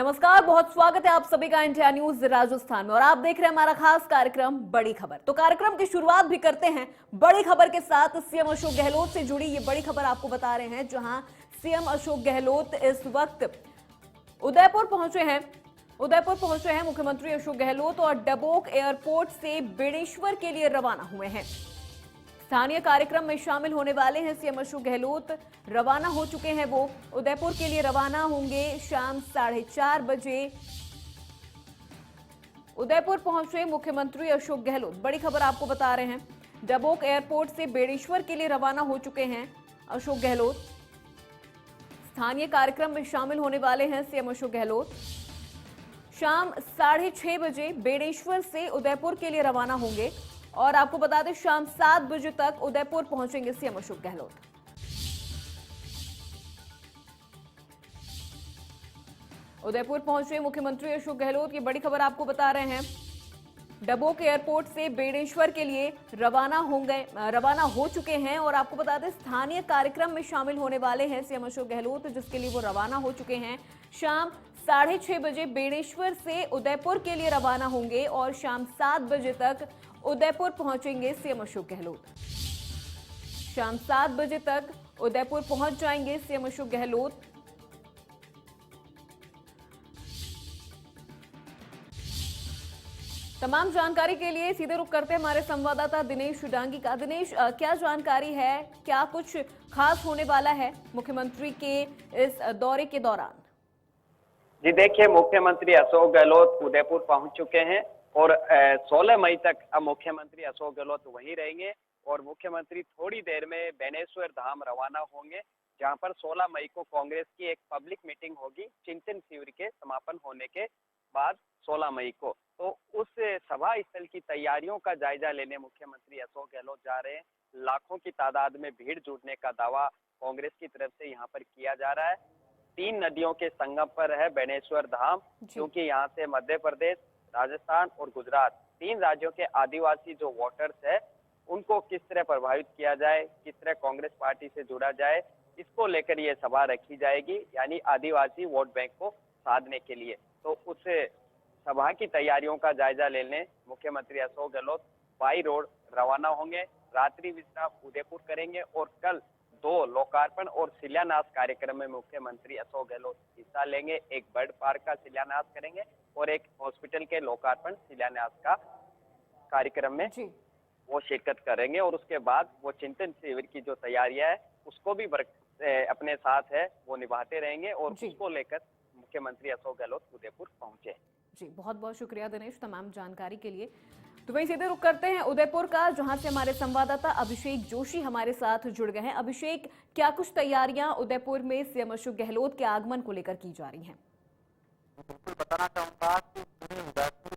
नमस्कार, बहुत स्वागत है आप सभी का इंडिया न्यूज राजस्थान में और आप देख रहे हैं हमारा खास कार्यक्रम बड़ी खबर। तो कार्यक्रम की शुरुआत भी करते हैं बड़ी खबर के साथ। सीएम अशोक गहलोत से जुड़ी ये बड़ी खबर आपको बता रहे हैं, जहां सीएम अशोक गहलोत इस वक्त उदयपुर पहुंचे हैं। मुख्यमंत्री अशोक गहलोत और डबोक एयरपोर्ट से बेणेश्वर के लिए रवाना हुए हैं। स्थानीय कार्यक्रम में शामिल होने वाले हैं सीएम अशोक गहलोत। रवाना हो चुके हैं वो, उदयपुर के लिए रवाना होंगे शाम 4:30 बजे। उदयपुर पहुंचे मुख्यमंत्री अशोक गहलोत, बड़ी खबर आपको बता रहे हैं। डबोक एयरपोर्ट से बेणेश्वर के लिए रवाना हो चुके हैं अशोक गहलोत। स्थानीय कार्यक्रम में शामिल होने वाले हैं सीएम अशोक गहलोत। शाम 6:30 बजे बेणेश्वर से उदयपुर के लिए रवाना होंगे और आपको बता दें शाम 7 बजे तक उदयपुर पहुंचेंगे सीएम अशोक गहलोत। उदयपुर पहुंचे मुख्यमंत्री अशोक गहलोत, ये बड़ी खबर आपको बता रहे हैं। डबोक एयरपोर्ट से बेणेश्वर के लिए रवाना हो चुके हैं और आपको बता दें स्थानीय कार्यक्रम में शामिल होने वाले हैं सीएम अशोक गहलोत, जिसके लिए वो रवाना हो चुके हैं। शाम 6:30 बजे बेणेश्वर से उदयपुर के लिए रवाना होंगे और शाम 7 बजे तक उदयपुर पहुंचेंगे सीएम अशोक गहलोत। शाम 7 बजे तक उदयपुर पहुंच जाएंगे सीएम अशोक गहलोत। तमाम जानकारी के लिए सीधे रुख करते हैं हमारे संवाददाता दिनेश डांगी का। दिनेश, क्या जानकारी है, क्या कुछ खास होने वाला है मुख्यमंत्री के इस दौरे के दौरान? जी देखिए, मुख्यमंत्री अशोक गहलोत उदयपुर पहुंच चुके हैं और 16 मई तक अब मुख्यमंत्री अशोक गहलोत वहीं रहेंगे और मुख्यमंत्री थोड़ी देर में बेणेश्वर धाम रवाना होंगे, जहां पर 16 मई को कांग्रेस की एक पब्लिक मीटिंग होगी चिंतन शिविर के समापन होने के बाद 16 मई को। तो उस सभा स्थल की तैयारियों का जायजा लेने मुख्यमंत्री अशोक गहलोत जा रहे हैं। लाखों की तादाद में भीड़ जुटने का दावा कांग्रेस की तरफ से यहाँ पर किया जा रहा है। 3 नदियों के संगम पर है बेणेश्वर धाम, क्योंकि यहाँ से मध्य प्रदेश, राजस्थान और गुजरात 3 राज्यों के आदिवासी जो वोटर्स है उनको किस तरह प्रभावित किया जाए, किस तरह कांग्रेस पार्टी से जुड़ा जाए, इसको लेकर ये सभा रखी जाएगी, यानी आदिवासी वोट बैंक को साधने के लिए। तो उस सभा की तैयारियों का जायजा लेने मुख्यमंत्री अशोक गहलोत बाई रोड रवाना होंगे। रात्रि विश्राम उदयपुर करेंगे और कल 2 लोकार्पण और शिलान्यास कार्यक्रम में मुख्यमंत्री अशोक गहलोत हिस्सा लेंगे। एक बर्ड पार्क का शिलान्यास करेंगे और एक हॉस्पिटल के लोकार्पण शिलान्यास का कार्यक्रम में वो शिरकत करेंगे और उसके बाद वो चिंतन शिविर की जो तैयारियां है उसको भी अपने साथ है वो निभाते रहेंगे और उसको लेकर मुख्यमंत्री अशोक गहलोत उदयपुर पहुंचे। जी, बहुत बहुत शुक्रिया दिनेश तमाम जानकारी के लिए। तो वहीं सीधे रुख करते हैं उदयपुर का, जहां से हमारे संवाददाता अभिषेक जोशी हमारे साथ जुड़ गए हैं। अभिषेक, क्या कुछ तैयारियां उदयपुर में सीएम अशोक गहलोत के आगमन को लेकर की जा रही हैं? बिल्कुल बताना चाहूंगा कि पूरे उदयपुर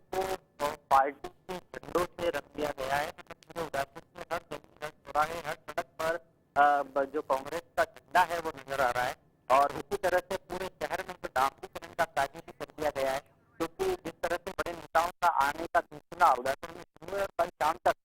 को पार्टी के झंडों से रंग दिया गया है। पूरे उदयपुर में हर गली, हर चौराहे, हर सड़क पर जो कांग्रेस का झंडा है वो नजर आ रहा है और इसी तरह से पूरे शहर में जो डामरीकरण का कार्य भी कर दिया गया है, क्योंकि जिस तरह से बड़े नेताओं का आने का सिलसिला उदयपुर में शुरू है और कल शाम तक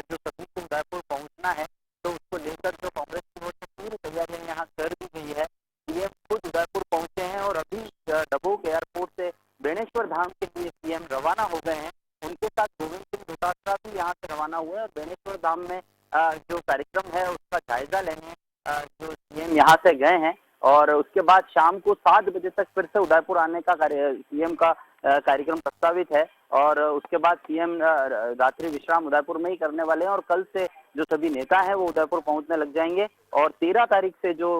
जो सभी को उदयपुर पहुंचना है, तो उसको लेकर जो कांग्रेस की ओर से पूरी तैयारियां यहाँ कर दी गई है। सीएम खुद उदयपुर पहुंचे हैं और अभी डबोक एयरपोर्ट से बेणेश्वर धाम के लिए सीएम रवाना हो गए हैं। उनके साथ गोविंद सिंह डोटासरा भी यहाँ से रवाना हुए और बेणेश्वर धाम में जो कार्यक्रम है उसका जायजा लेने जो सीएम यहाँ से गए हैं और उसके बाद शाम को 7 बजे तक फिर से उदयपुर आने का सीएम का कार्यक्रम प्रस्तावित है और उसके बाद सीएम रात्रि विश्राम उदयपुर में ही करने वाले हैं और कल से जो सभी नेता हैं वो उदयपुर पहुंचने लग जाएंगे और 13 तारीख से जो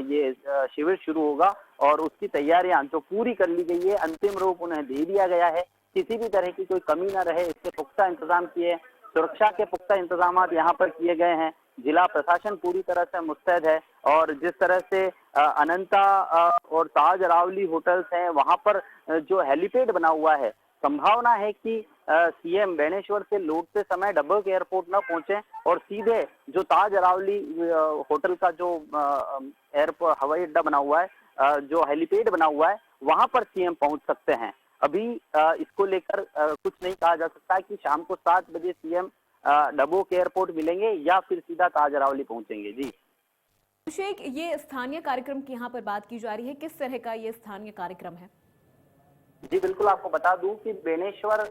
ये शिविर शुरू होगा और उसकी तैयारियां जो पूरी कर ली गई है, अंतिम रूप उन्हें दे दिया गया है। किसी भी तरह की कोई कमी न रहे, इसके पुख्ता इंतजाम किए, सुरक्षा के पुख्ता इंतजाम यहाँ पर किए गए हैं। जिला प्रशासन पूरी तरह से मुस्तैद है और जिस तरह से अनंता और ताज अरावली होटल्स हैं वहां पर जो हेलीपैड बना हुआ है, संभावना है कि सीएम बेणेश्वर से लौटते समय डबोक एयरपोर्ट न पहुंचे और सीधे जो ताज अरावली होटल का जो एयरपोर्ट हवाई अड्डा बना हुआ है, जो हेलीपैड बना हुआ है, वहां पर सीएम पहुंच सकते हैं। अभी इसको लेकर कुछ नहीं कहा जा सकता कि शाम को 7 बजे सीएम डबोक एयरपोर्ट मिलेंगे या फिर सीधा ताज अरावली पहुंचेंगे। जी अभिषेक, ये स्थानीय कार्यक्रम की यहाँ पर बात की जा रही है, किस तरह का ये स्थानीय कार्यक्रम है? जी बिल्कुल, आपको बता दूं कि बेनेश्वर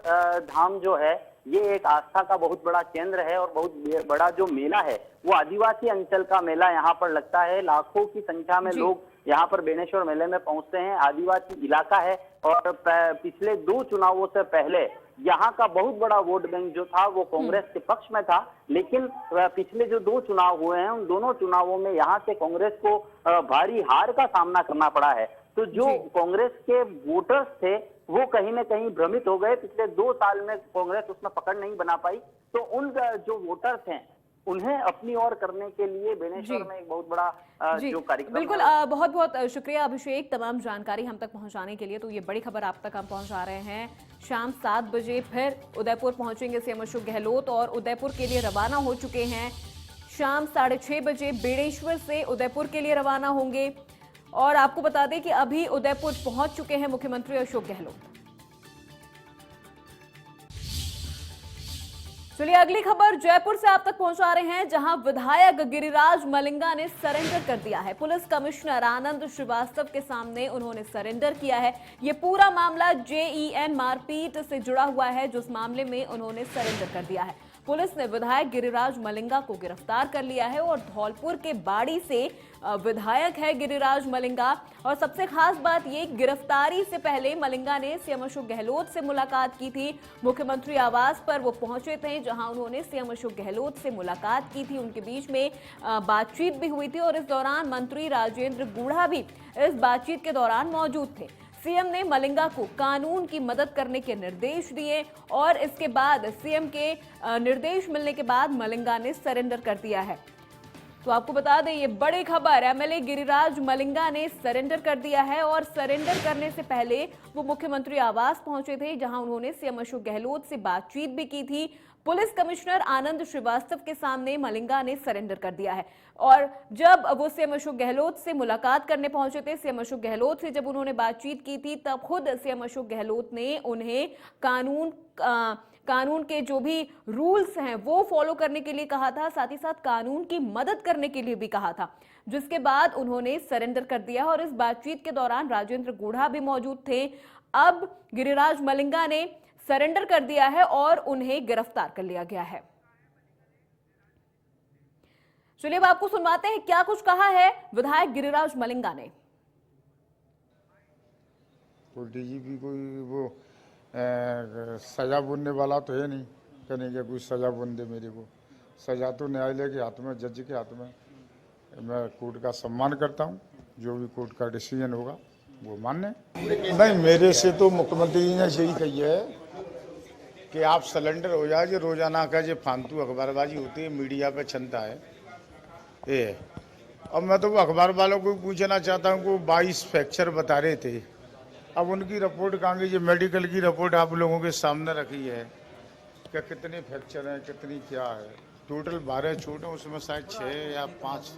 धाम जो है ये एक आस्था का बहुत बड़ा केंद्र है और बहुत बड़ा जो मेला है वो आदिवासी अंचल का मेला यहाँ पर लगता है। लाखों की संख्या में जी। लोग यहाँ पर बेनेश्वर मेले में पहुंचते हैं। आदिवासी इलाका है और पिछले 2 चुनावों से पहले यहाँ का बहुत बड़ा वोट बैंक जो था वो कांग्रेस के पक्ष में था, लेकिन पिछले जो 2 चुनाव हुए हैं उन दोनों चुनावों में यहाँ से कांग्रेस को भारी हार का सामना करना पड़ा है। तो जो जी। कांग्रेस के वोटर्स थे वो कहीं न कहीं भ्रमित हो गए। पिछले 2 साल में कांग्रेस उसमें पकड़ नहीं बना पाई, तो उन जो वोटर्स हैं उन्हें अपनी ओर करने के लिए बेनेश्वर जी। में एक बहुत बड़ा जी जो कार्यक्रम बिल्कुल, है। बहुत बहुत शुक्रिया अभिषेक तमाम जानकारी हम तक पहुंचाने के लिए। तो ये बड़ी खबर आप तक हम पहुंचा रहे हैं। शाम 7 बजे फिर उदयपुर पहुंचेंगे सीएम अशोक गहलोत और उदयपुर के लिए रवाना हो चुके हैं। शाम 6:30 बजे बेड़ेश्वर से उदयपुर के लिए रवाना होंगे। और आपको बता दें कि अभी उदयपुर पहुंच चुके हैं मुख्यमंत्री अशोक गहलोत। चलिए अगली खबर जयपुर से आप तक पहुंचा रहे हैं, जहां विधायक गिरिराज मलिंगा ने सरेंडर कर दिया है। पुलिस कमिश्नर आनंद श्रीवास्तव के सामने उन्होंने सरेंडर किया है। ये पूरा मामला जेईएन मारपीट से जुड़ा हुआ है, जिस मामले में उन्होंने सरेंडर कर दिया है। पुलिस ने विधायक गिरिराज मलिंगा को गिरफ्तार कर लिया है और धौलपुर के बाड़ी से विधायक है गिरिराज मलिंगा। और सबसे खास बात ये, गिरफ्तारी से पहले मलिंगा ने सीएम अशोक गहलोत से मुलाकात की थी। मुख्यमंत्री आवास पर वो पहुंचे थे, जहां उन्होंने सीएम अशोक गहलोत से मुलाकात की थी। उनके बीच में बातचीत भी हुई थी और इस दौरान मंत्री राजेंद्र गूढ़ा भी इस बातचीत के दौरान मौजूद थे। सीएम ने मलिंगा को कानून की मदद करने के निर्देश दिए और इसके बाद सीएम के निर्देश मिलने के बाद मलिंगा ने सरेंडर कर दिया है। तो आपको बता दें ये बड़ी खबर, एमएलए गिरिराज मलिंगा ने सरेंडर कर दिया है। और सरेंडर करने से पहले वो मुख्यमंत्री आवास पहुंचे थे, जहां उन्होंने सीएम अशोक गहलोत से बातचीत भी की थी। पुलिस कमिश्नर आनंद श्रीवास्तव के सामने मलिंगा ने सरेंडर कर दिया है। और जब वो सीएम अशोक गहलोत से मुलाकात करने पहुंचे थे, सीएम अशोक गहलोत से जब उन्होंने बातचीत की थी, तब खुद सीएम अशोक गहलोत ने उन्हें कानून के जो भी रूल्स हैं वो फॉलो करने के लिए कहा था, साथ ही साथ कानून की मदद करने के लिए भी कहा था, जिसके बाद उन्होंने सरेंडर कर दिया। और इस बातचीत के दौरान राजेंद्र गूढ़ा भी मौजूद थे। अब गिरिराज मलिंगा ने सरेंडर कर दिया है और उन्हें गिरफ्तार कर लिया गया है। चलिए अब आपको सुनवाते हैं क्या कुछ कहा है विधायक गिरिराज मलिंगा ने। कोई डीजीपी कोई वो सजा बुनने वाला तो है नहीं, कहने के कोई सजा बुन दे मेरे को। सजा तो न्यायालय के हाथ में, जज के हाथ में। मैं कोर्ट का सम्मान करता हूँ, जो भी कोर्ट का डिसीजन होगा वो मान्य। नहीं, मेरे से तो मुख्यमंत्री जी ने यही कही है कि आप सरेंडर हो जाए। जो रोजाना का जो फालतू अखबारबाजी होती है, मीडिया पे छनता है ये है। अब मैं तो वो अखबार वालों को पूछना चाहता हूँ कि 22 फ्रैक्चर बता रहे थे, अब उनकी रिपोर्ट कहाँ गई? जो मेडिकल की रिपोर्ट आप लोगों के सामने रखी है क्या कितने फ्रैक्चर हैं, कितनी क्या है? टोटल 12 चोट हैं, उसमें शायद 6 या 5।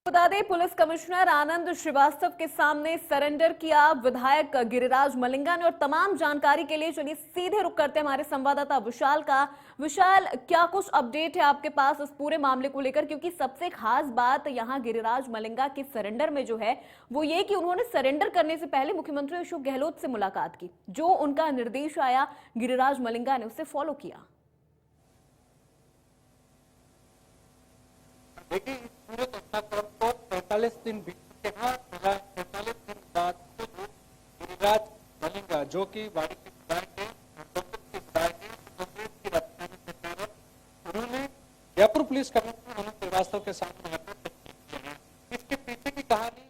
बता दें पुलिस कमिश्नर आनंद श्रीवास्तव के सामने सरेंडर किया विधायक गिरिराज मलिंगा ने। और तमाम जानकारी के लिए चलिए सीधे रुक करते हैं हमारे संवाददाता विशाल का। विशाल, क्या कुछ अपडेट है आपके पास इस पूरे मामले को लेकर? क्योंकि सबसे खास बात यहाँ गिरिराज मलिंगा के सरेंडर में जो है वो ये कि उन्होंने सरेंडर करने से पहले मुख्यमंत्री अशोक गहलोत से मुलाकात की। जो उनका निर्देश आया गिरिराज मलिंगा ने उसे फॉलो किया। देखिए इस पूरे घटनाक्रम को 45 दिन बीत चुके हैं। 45 दिन बाद गिरिराज मलिंगा जो कि बाड़ी के विधायक है, कांग्रेस की राजधानी के कारण उन्होंने जयपुर पुलिस कमिश्नर आनंद श्रीवास्तव के सामने इसके पीछे की कहानी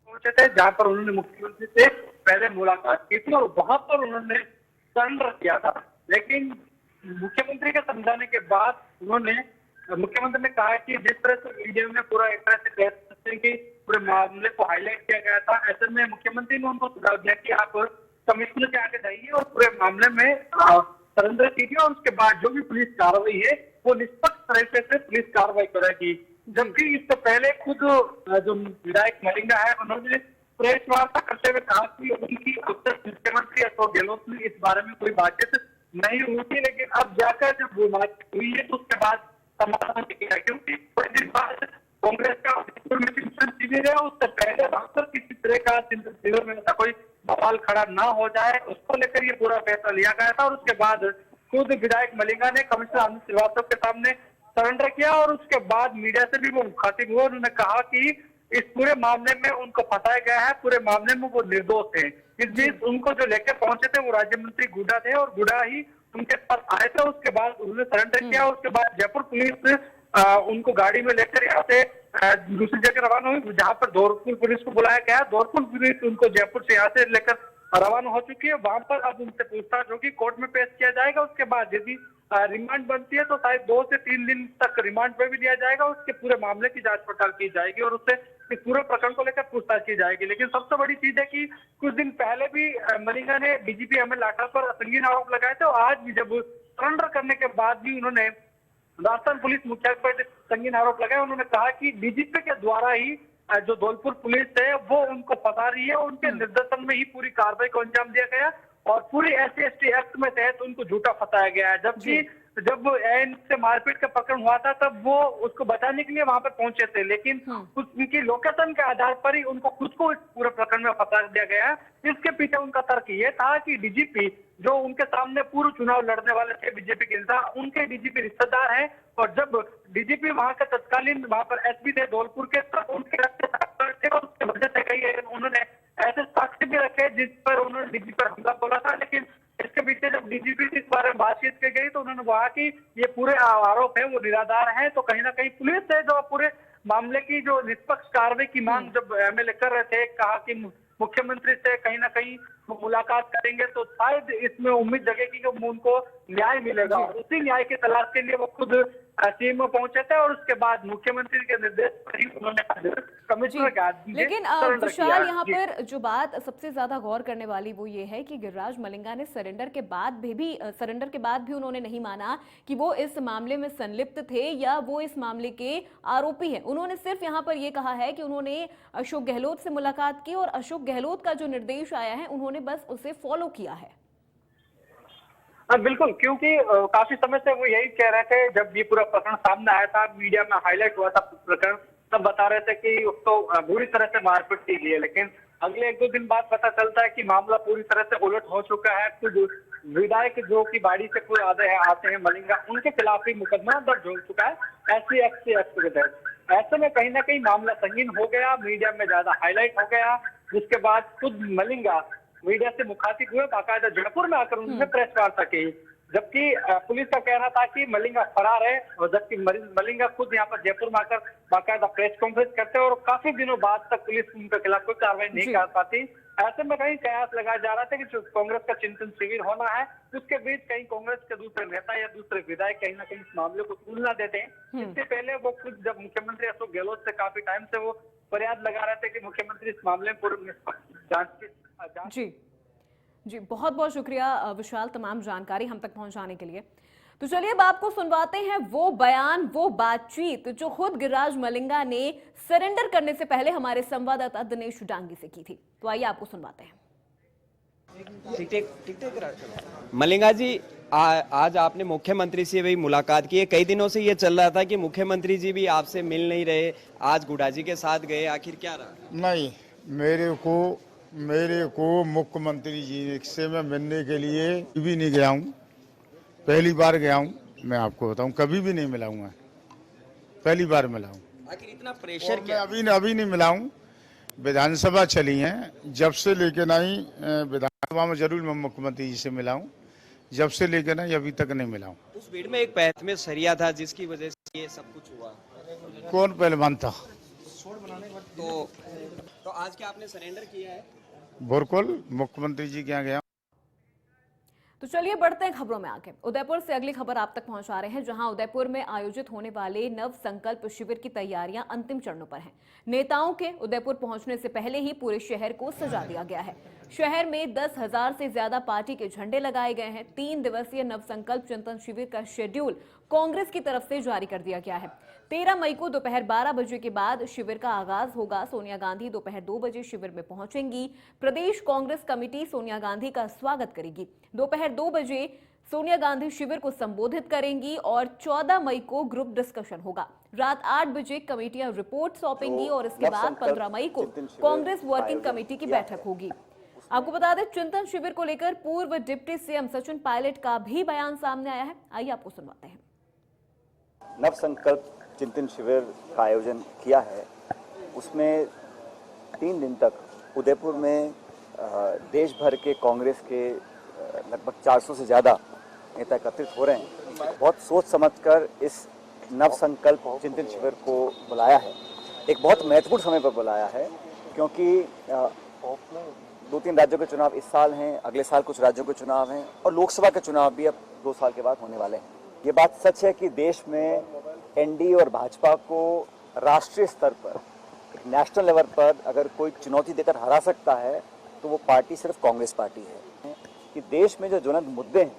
पहुंचे थे, जहां पर उन्होंने मुख्यमंत्री से पहले मुलाकात की थी और वहां पर उन्होंने सरेंडर किया था। लेकिन मुख्यमंत्री के समझाने के बाद मुख्यमंत्री ने कहा कि जिस तरह से मीडिया में पूरा एक तरह से कह सकते हैं कि पूरे मामले को हाईलाइट किया गया था, ऐसे में मुख्यमंत्री ने उनको सुझाव दिया कि आप कमिश्नर के आगे जाइए और पूरे मामले में सरेंडर कीजिए और उसके बाद जो भी पुलिस कार्रवाई है वो निष्पक्ष तरीके से पुलिस कार्रवाई करेगी। जबकि इससे पहले खुद जो विधायक मलिंगा है उन्होंने प्रेस वार्ता करते हुए कहा कि उनकी अब तक मुख्यमंत्री अशोक गहलोत ने इस बारे में कोई बातचीत नहीं हुई थी, लेकिन अब जाकर जब वो बात हुई है तो उसके बाद समाधान किया, क्योंकि कुछ दिन बाद कांग्रेस का जयपुर में चिंतन शिविर है, उससे पहले वहां पर किसी तरह का चिंतन शिविर में ऐसा कोई बवाल खड़ा ना हो जाए, उसको लेकर ये पूरा फैसला लिया गया था। और उसके बाद खुद विधायक मलिंगा ने कमिश्नर आनंद श्रीवास्तव के सामने सरेंडर किया और उसके बाद मीडिया से भी वो मुखातिब हुए। उन्होंने कहा कि इस पूरे मामले में उनको फंसाया गया है, पूरे मामले में वो निर्दोष है। इस बीच उनको जो लेकर पहुंचे थे वो राज्य मंत्री गुड्डा थे और गुड्डा ही उनके पास आए थे। उसके बाद उन्होंने सरेंडर किया। उसके बाद जयपुर पुलिस उनको गाड़ी में लेकर यहाँ से दूसरी जगह रवाना हुई, जहाँ पर धौलपुर पुलिस को बुलाया गया। धौलपुर पुलिस उनको जयपुर से यहाँ से लेकर रवाना हो चुकी है। वहां पर अब उनसे पूछताछ होगी, कोर्ट में पेश किया जाएगा। उसके बाद यदि रिमांड बनती है तो शायद 2 से 3 दिन तक रिमांड पे भी लिया जाएगा। उसके पूरे मामले की जांच पड़ताल की जाएगी और उससे इस पूरे प्रकरण को लेकर पूछताछ की जाएगी। लेकिन सबसे बड़ी चीज है कि कुछ दिन पहले भी मलिंगा ने डीजीपी अमर लाठा पर संगीन आरोप लगाए थे और आज भी जब सरेंडर करने के बाद भी उन्होंने राजस्थान पुलिस मुख्यालय पर संगीन आरोप लगाए। उन्होंने कहा कि डीजीपी के द्वारा ही जो धौलपुर पुलिस है वो उनको फंसा रही है, उनके निर्देशन में ही पूरी कार्रवाई को अंजाम दिया गया और पूरी SC/ST एक्ट में तहत उनको झूठा फंसाया गया है। जबकि जब एन से मारपीट का प्रकरण हुआ था तब वो उसको बचाने के लिए वहां पर पहुंचे थे, लेकिन उनकी लोकेशन के आधार पर ही उनको खुद को इस पूरे प्रकरण में फंसा दिया गया है। इसके पीछे उनका तर्क ये था कि डीजीपी जो उनके सामने पूर्व चुनाव लड़ने वाले थे बीजेपी के इंसान, उनके डीजीपी रिश्तेदार हैं और जब डीजीपी वहां के तत्कालीन वहां पर SP थे धौलपुर के, तब उनके थे और उसकी वजह से कई उन्होंने ऐसे साक्ष्य भी रखे जिस पर उन्होंने डीजीपी पर हमला बोला था। लेकिन इसके पीछे जब डीजीपी से इस बारे में बातचीत की गई तो उन्होंने कहा कि ये पूरे आरोप है वो निराधार है। तो कहीं ना कहीं पुलिस है जो पूरे मामले की जो निष्पक्ष कार्रवाई की मांग जब MLA कर रहे थे, कहा कि मुख्यमंत्री से कहीं ना कहीं मुलाकात करेंगे तो शायद इसमें उम्मीद जगेगी कि उनको न्याय मिलेगा। और उसी न्याय की तलाश के लिए वो खुद सीएम में पहुंचे थे और उसके बाद मुख्यमंत्री के निर्देश पर ही उन्होंने कमिश्नर के आदेश लेकिन सरेंडर विशाल, किया। यहाँ पर जो बात सबसे ज्यादा गौर करने वाली वो ये है कि गिरिराज मलिंगा ने सरेंडर के बाद भी उन्होंने नहीं माना कि वो इस मामले में संलिप्त थे या वो इस मामले के आरोपी हैं। उन्होंने सिर्फ यहाँ पर ये कहा है कि उन्होंने अशोक गहलोत से मुलाकात की और अशोक गहलोत का जो निर्देश आया है उन्होंने बस उसे फॉलो किया है। बिल्कुल, क्योंकि काफी समय से वो यही कह रहे थे। जब ये पूरा प्रकरण सामने आया था, मीडिया में हाईलाइट हुआ था प्रकरण, तब बता रहे थे कि उसको बुरी तरह से मारपीट की गई है। लेकिन अगले 1-2 दिन बाद पता चलता है कि मामला पूरी तरह से उलट हो चुका है। कुछ विधायक जो कि बाड़ी से पूरे आते हैं मलिंगा, उनके खिलाफ ही मुकदमा दर्ज हो चुका है SC/ST एक्ट के तहत। ऐसे में कहीं ना कहीं मामला संगीन हो गया, मीडिया में ज्यादा हाईलाइट हो गया, जिसके बाद खुद मलिंगा मीडिया से मुखातिब हुए, बाकायदा जयपुर में आकर उन्होंने प्रेस वार्ता की। जबकि पुलिस का कहना था कि मलिंगा फरार है और जबकि मलिंगा खुद यहाँ पर जयपुर में आकर बाकायदा प्रेस कॉन्फ्रेंस करते हैं और काफी दिनों बाद तक पुलिस उनके खिलाफ कोई कार्रवाई नहीं कर पाती। ऐसे में कहीं कयास लगाया जा रहा था कि जो कांग्रेस का चिंतन शिविर होना है, उसके बीच कहीं कांग्रेस के दूसरे नेता या दूसरे विधायक कहीं ना कहीं इस मामले को तुलना देते हैं। इससे पहले वो खुद जब मुख्यमंत्री अशोक गहलोत से काफी टाइम से वो फरियाद लगा रहे थे कि मुख्यमंत्री इस मामले में पूरी जांच जी, बहुत बहुत शुक्रिया विशाल तमाम जानकारी हम तक पहुंचाने के लिए। तो चलिए अब आपको सुनवाते हैं वो बयान, वो बातचीत जो खुद गिरिराज मलिंगा ने सरेंडर करने से पहले हमारे संवाददाता दिनेश डांगी से की थी। तो आइए आपको सुनवाते हैं। मलिंगा जी, आज आपने मुख्यमंत्री से भी मुलाकात की है। कई दिनों से ये चल रहा था कि मुख्यमंत्री जी भी आपसे मिल नहीं रहे, आज गुड्डा जी के साथ गए, आखिर क्या रहा? नहीं, मेरे को मुख्यमंत्री जी से मैं मिलने के लिए भी नहीं गया हूँ। पहली बार गया हूँ, मैं आपको बताऊँ, कभी भी नहीं मिला हूँ मैं, पहली बार मिला हूँ। आखिर इतना प्रेशर क्या? अभी नहीं मिला हूँ। विधानसभा चली है, जब से लेके नहीं विधानसभा में जरूर मैं मुख्यमंत्री जी से मिला हूँ, जब से लेके नहीं अभी तक नहीं मिला हूँ। उस भीड़ में एक पैथ में सरिया था जिसकी वजह से ये सब कुछ हुआ। कौन पहलवान था? तो आज क्या आपने सरेंडर किया है? बोरकोल मुख्यमंत्री जी के यहाँ गया। तो चलिए बढ़ते हैं खबरों में आगे। उदयपुर से अगली खबर आप तक पहुंचा रहे हैं, जहां उदयपुर में आयोजित होने वाले नव संकल्प शिविर की तैयारियां अंतिम चरणों पर हैं। नेताओं के उदयपुर पहुंचने से पहले ही पूरे शहर को सजा दिया गया है। शहर में 10,000 से ज्यादा पार्टी के झंडे लगाए गए हैं। 3 दिवसीय नव संकल्प चिंतन शिविर का शेड्यूल कांग्रेस की तरफ से जारी कर दिया गया है। 13 मई को दोपहर 12 बजे के बाद शिविर का आगाज होगा। सोनिया गांधी दोपहर 2 बजे शिविर में पहुंचेंगी। प्रदेश कांग्रेस कमेटी सोनिया गांधी का स्वागत करेगी। दोपहर 2 बजे सोनिया गांधी शिविर को संबोधित करेंगी और 14 मई को ग्रुप डिस्कशन होगा। रात 8 बजे कमेटियां रिपोर्ट सौंपेंगी और इसके बाद नवसंकल्प 15 मई को चिंतन शिविर कांग्रेस का वर्किंग आयोजन कमेटी की किया बैठक है। होगी। आपको बता दें, चिंतन शिविर को लेकर पूर्व डिप्टी सीएम सचिन पायलट का भी बयान सामने आया है। आइए आपको सुनवाते हैं। नव संकल्प चिंतन शिविर का आयोजन किया है, उसमें 3 दिन तक उदयपुर में देश भर के कांग्रेस के लगभग 400 से ज़्यादा नेता एकत्रित हो रहे हैं। बहुत सोच समझकर इस नव संकल्प चिंतन शिविर को बुलाया है। एक बहुत महत्वपूर्ण समय पर बुलाया है, क्योंकि 2-3 राज्यों के चुनाव इस साल हैं, अगले साल कुछ राज्यों के चुनाव हैं और लोकसभा के चुनाव भी अब 2 साल के बाद होने वाले हैं। ये बात सच है कि देश में एनडीए और भाजपा को राष्ट्रीय स्तर पर, एक नेशनल लेवल पर अगर कोई चुनौती देकर हरा सकता है तो वो पार्टी सिर्फ कांग्रेस पार्टी है। कि देश में जो ज्वलंत मुद्दे हैं,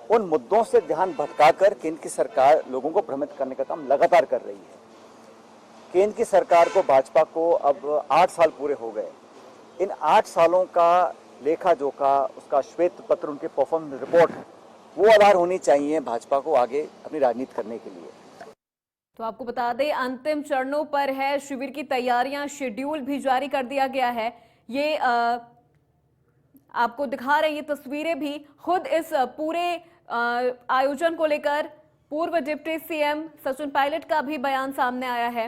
उन मुद्दों से ध्यान भटकाकर केंद्र की सरकार लोगों को भ्रमित करने का काम लगातार कर रही है। केंद्र की सरकार को, भाजपा को अब 8 साल पूरे हो गए। इन 8 सालों का लेखा जोखा, उसका श्वेत पत्र, उनके परफॉर्मेंस रिपोर्ट, वो आधार होनी चाहिए भाजपा को आगे अपनी राजनीति करने के लिए। तो आपको बता दें, अंतिम चरणों पर है शिविर की तैयारियां, शेड्यूल भी जारी कर दिया गया है। ये आपको दिखा रहे हैं ये तस्वीरें भी। खुद इस पूरे आयोजन को लेकर पूर्व डिप्टी सीएम सचिन पायलट का भी बयान सामने आया है।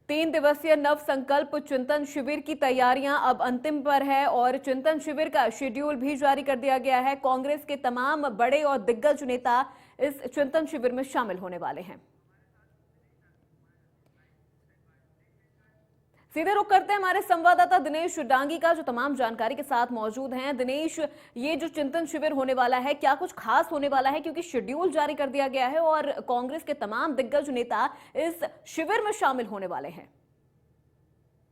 3 दिवसीय नव संकल्प चिंतन शिविर की तैयारियां अब अंतिम पर है और चिंतन शिविर का शेड्यूल भी जारी कर दिया गया है। कांग्रेस के तमाम बड़े और दिग्गज नेता इस चिंतन शिविर में शामिल होने वाले हैं। सीधे रुख करते हैं हमारे संवाददाता दिनेश डांगी का, जो तमाम जानकारी के साथ मौजूद हैं। दिनेश, ये जो चिंतन शिविर होने वाला है, क्या कुछ खास होने वाला है? क्योंकि शेड्यूल जारी कर दिया गया है और कांग्रेस के तमाम दिग्गज नेता इस शिविर में शामिल होने वाले हैं।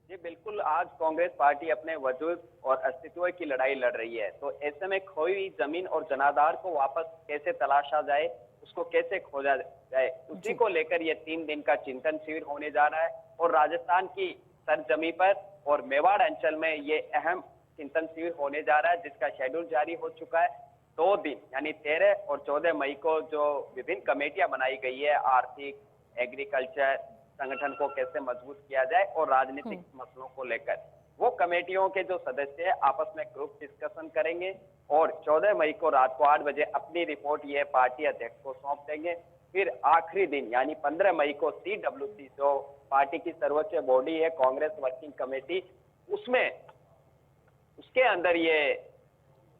जी बिल्कुल, आज कांग्रेस पार्टी अपने वजूद और अस्तित्व की लड़ाई लड़ रही है। तो ऐसे में खोई हुई जमीन और जनाधार को वापस कैसे तलाशा जाए, उसको कैसे खोजा जाए, उसी को लेकर ये 3 दिन का चिंतन शिविर होने जा रहा है। और राजस्थान की सरजमी पर और मेवाड़ अंचल में ये अहम चिंतन शिविर होने जा रहा है, जिसका शेड्यूल जारी हो चुका है। 2 दिन यानी 13 और 14 मई को जो विभिन्न कमेटियां बनाई गई है, आर्थिक, एग्रीकल्चर, संगठन को कैसे मजबूत किया जाए और राजनीतिक मसलों को लेकर, वो कमेटियों के जो सदस्य हैं आपस में ग्रुप डिस्कशन करेंगे और 14 मई को रात को 8 बजे अपनी रिपोर्ट ये पार्टी अध्यक्ष को सौंप देंगे। फिर आखिरी दिन यानी 15 मई को CWC, जो पार्टी की सर्वोच्च बॉडी है, कांग्रेस वर्किंग कमेटी, उसके अंदर ये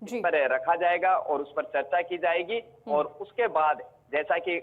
इस पर रखा जाएगा और उस पर चर्चा की जाएगी। और उसके बाद जैसा कि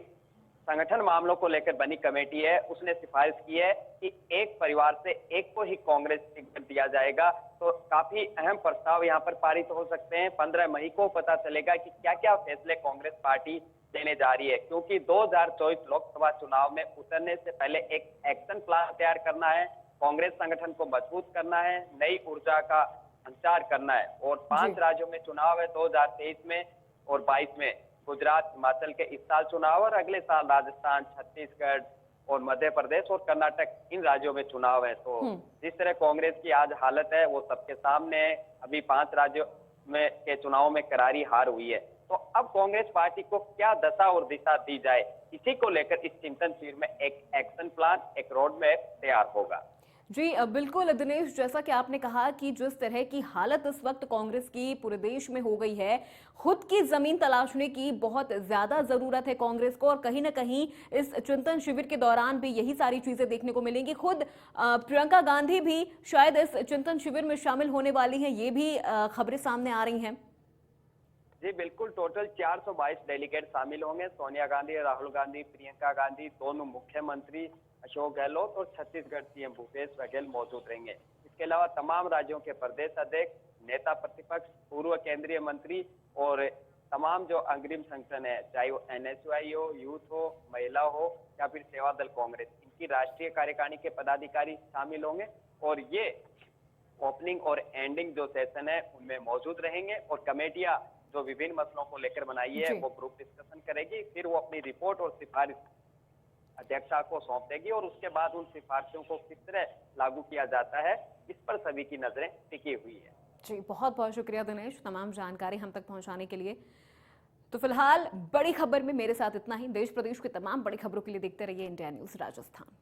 संगठन मामलों को लेकर बनी कमेटी है, उसने सिफारिश की है कि एक परिवार से एक को ही कांग्रेस टिकट दिया जाएगा। तो काफी अहम प्रस्ताव यहाँ पर पारित हो सकते हैं। 15 मई को पता चलेगा कि क्या क्या फैसले कांग्रेस पार्टी देने जा रही है, क्योंकि 2024 लोकसभा चुनाव में उतरने से पहले एक एक्शन प्लान तैयार करना है, कांग्रेस संगठन को मजबूत करना है, नई ऊर्जा का संचार करना है। और 5 राज्यों में चुनाव है 2023 में और 22 में। गुजरात, हिमाचल के इस साल चुनाव और अगले साल राजस्थान, छत्तीसगढ़ और मध्य प्रदेश और कर्नाटक, इन राज्यों में चुनाव है। तो जिस तरह कांग्रेस की आज हालत है वो सबके सामने है। अभी 5 राज्यों में के चुनाव में करारी हार हुई है। तो अब कांग्रेस पार्टी को क्या दशा और दिशा दी जाए, इसी को लेकर इस चिंतन शिविर में एक एक्शन प्लान, एक रोड मैप तैयार होगा। जी बिल्कुल दिनेश, जैसा कि आपने कहा कि जिस तरह की हालत इस वक्त कांग्रेस की पूरे देश में हो गई है, खुद की जमीन तलाशने की बहुत ज्यादा जरूरत है कांग्रेस को। और कहीं ना कहीं इस चिंतन शिविर के दौरान भी यही सारी चीजें देखने को मिलेंगी। खुद प्रियंका गांधी भी शायद इस चिंतन शिविर में शामिल होने वाली हैं, ये भी खबरें सामने आ रही हैं। जी बिल्कुल, टोटल 422 डेलीगेट शामिल होंगे। सोनिया गांधी, राहुल गांधी, प्रियंका गांधी, दोनों मुख्यमंत्री अशोक गहलोत और छत्तीसगढ़ सीएम भूपेश बघेल मौजूद रहेंगे। इसके अलावा तमाम राज्यों के प्रदेश अध्यक्ष, नेता प्रतिपक्ष, पूर्व केंद्रीय मंत्री और तमाम जो अग्रिम संगठन है, चाहे वो NSY हो, यूथ हो, महिला हो या फिर सेवा दल कांग्रेस, इनकी राष्ट्रीय कार्यकारिणी के पदाधिकारी शामिल होंगे। और ये ओपनिंग और एंडिंग जो सेशन है उनमें मौजूद रहेंगे। और कमेटियां जो विभिन्न मसलों को लेकर बनाई है वो ग्रुप डिस्कशन करेगी, फिर वो अपनी रिपोर्ट और सिफारिश अध्यक्षा को सौंप देगी और उसके बाद उन सिफारिशों को किस तरह लागू किया जाता है, इस पर सभी की नजरें टिकी हुई है। जी बहुत बहुत शुक्रिया दिनेश, तमाम जानकारी हम तक पहुंचाने के लिए। तो फिलहाल बड़ी खबर में मेरे साथ इतना ही। देश प्रदेश की तमाम बड़ी खबरों के लिए देखते रहिए इंडिया न्यूज राजस्थान।